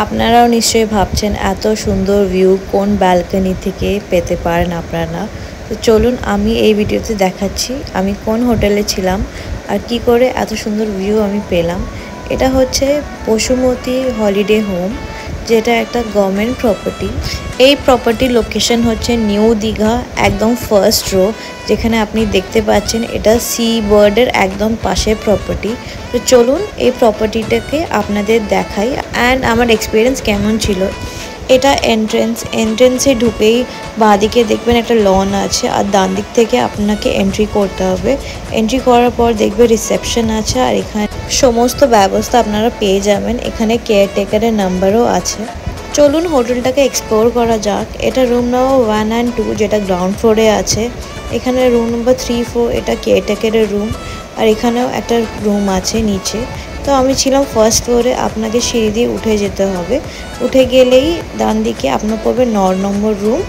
আপনারাও নিশ্চয়ই ভাবছেন এত সুন্দর ভিউ কোন ব্যালকনি থেকে পেতে পারেন আপনারা। তো চলুন আমি এই ভিডিওতে দেখাচ্ছি আমি কোন হোটেলে ছিলাম আর কি করে এত সুন্দর ভিউ আমি পেলাম। এটা হচ্ছে বসুমতী হলিডে হোম, যেটা একটা গভর্নমেন্ট প্রপার্টি। এই প্রপার্টির লোকেশন হচ্ছে নিউ দীঘা, একদম ফার্স্ট রো, যেখানে আপনি দেখতে পাচ্ছেন এটা সি বার্ডের একদম পাশে প্রপার্টি। তো চলুন এই প্রপার্টিটাকে আপনাদের দেখাই অ্যান্ড আমার এক্সপিরিয়েন্স কেমন ছিল। এটা এন্ট্রেন্সে ঢুকেই বাঁদিকে দেখবেন একটা লন আছে আর ডান দিক থেকে আপনাকে এন্ট্রি করতে হবে। এন্ট্রি করার পর দেখবে রিসেপশন আছে আর এখানে সমস্ত ব্যবস্থা আপনারা পেয়ে যাবেন। এখানে কেয়ারটেকারের নাম্বারও আছে। চলুন হোটেলটাকে এক্সপ্লোর করা যাক। এটা রুম নাম্বার 1 and 2 যেটা গ্রাউন্ড ফ্লোরে আছে। এখানে রুম নাম্বার 3, 4 এটা কেয়ারটেকারের রুম, আর এখানেও একটা রুম আছে নিচে। তো আমি ছিলাম ফার্স্ট ফ্লোরে, আপনাকে সিঁড়ি দিয়ে উঠে যেতে হবে। উঠে গেলেই ডান দিকে আপনার পড়বে 9 নম্বর রুম,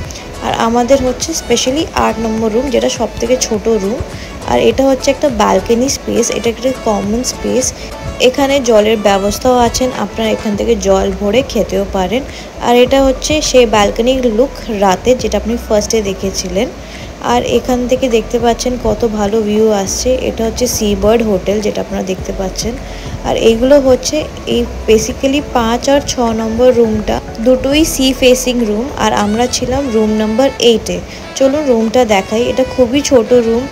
আর আমাদের হচ্ছে স্পেশালি 8 নম্বর রুম, যেটা সব থেকে ছোটো রুম। আর এটা হচ্ছে একটা ব্যালকনি স্পেস, এটা একটা কমন স্পেস। এখানে জলের ব্যবস্থাও আছেন, আপনারা এখান থেকে জল ভরে খেতেও পারেন। আর এটা হচ্ছে সেই ব্যালকনির লুক রাতে, যেটা আপনি ফার্স্টে দেখেছিলেন। আর এখান থেকে দেখতে পাচ্ছেন কত ভালো ভিউ আসছে। এটা হচ্ছে সি বার্ড হোটেল, যেটা আপনারা দেখতে পাচ্ছেন। আর এইগুলো হচ্ছে এই বেসিক্যালি 5 আর 6 নম্বর রুমটা দুটোই সি ফেসিং রুম, আর আমরা ছিলাম রুম নাম্বার 8-এ। চলুন রুমটা দেখাই। এটা খুবই ছোট রুম,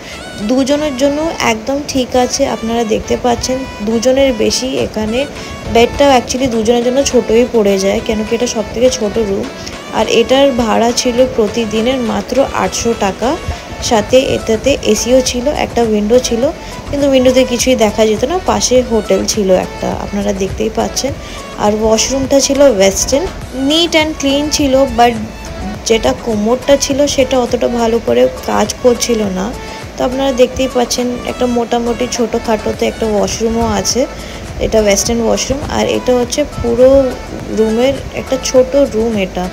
দুজনের জন্য একদম ঠিক আছে। আপনারা দেখতে পাচ্ছেন দুজনের বেশি এখানে বেডটাও অ্যাকচুয়ালি দুজনের জন্য ছোটোই পড়ে যায়, কেন কি এটা সব থেকে ছোটো রুম। আর এটার ভাড়া ছিল প্রতিদিনের মাত্র 800 টাকা। সাথে এটাতে এসিও ছিল, একটা উইন্ডো ছিল, কিন্তু উইন্ডোতে কিছুই দেখা যেত না। পাশে হোটেল ছিল একটা, আপনারা দেখতেই পাচ্ছেন। আর ওয়াশরুমটা ছিল ওয়েস্টার্ন, নিট অ্যান্ড ক্লিন ছিল, বাট যেটা কোমরটা ছিল সেটা অতটা ভালো করে কাজ করছিল না। তো আপনারা দেখতেই পাচ্ছেন একটা মোটামুটি ছোটোখাটোতে একটা ওয়াশরুমও আছে, এটা ওয়েস্টার্ন ওয়াশরুম। আর এটা হচ্ছে পুরো রুমের একটা ছোট রুম। এটা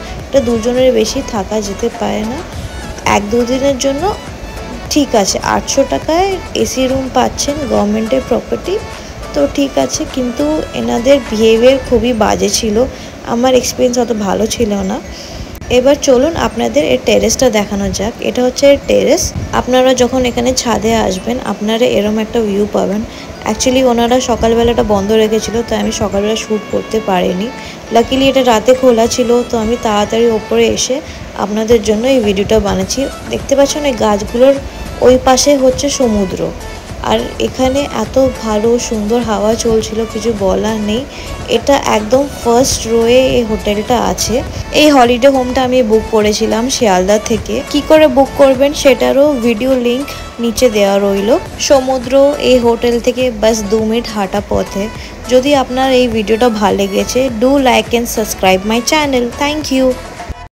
দুজনের বেশি থাকা যেতে পারে না। 1-2 দিনের জন্য ঠিক আছে, 800 টাকায় এসি রুম পাচ্ছেন, গভর্নমেন্টের প্রপার্টি, তো ঠিক আছে। কিন্তু এনাদের বিহেভিয়ার খুবই বাজে ছিল, আমার এক্সপিরিয়েন্স অত ভালো ছিল না। এবার চলুন আপনাদের এর টেরেসটা দেখানো যাক। এটা হচ্ছে এর টেরেস। আপনারা যখন এখানে ছাদে আসবেন আপনারা এরম একটা ভিউ পাবেন। অ্যাকচুয়ালি ওনারা সকালবেলাটা বন্ধ রেখেছিল, তাই আমি সকালবেলা শ্যুট করতে পারিনি। লাকিলি এটা রাতে খোলা ছিল, তো আমি তাড়াতাড়ি ওপরে এসে আপনাদের জন্য এই ভিডিওটা বানাচ্ছি। দেখতে পাচ্ছেন এই গাছগুলোর ওই পাশে হচ্ছে সমুদ্র, আর এখানে এত ভালো সুন্দর হাওয়া চলছিল, কিছু বলার নেই। এটা একদম ফার্স্ট রোয়ে এই হোটেলটা আছে। এই হলিডে হোমটা আমি বুক করেছিলাম শিয়ালদা থেকে। কি করে বুক করবেন সেটারও ভিডিও লিংক নিচে দেওয়া রইল। সমুদ্র এই হোটেল থেকে বাস 2 মিনিট হাঁটা পথে। যদি আপনার এই ভিডিওটা ভালো লেগেছে, do like and subscribe my channel. Thank you.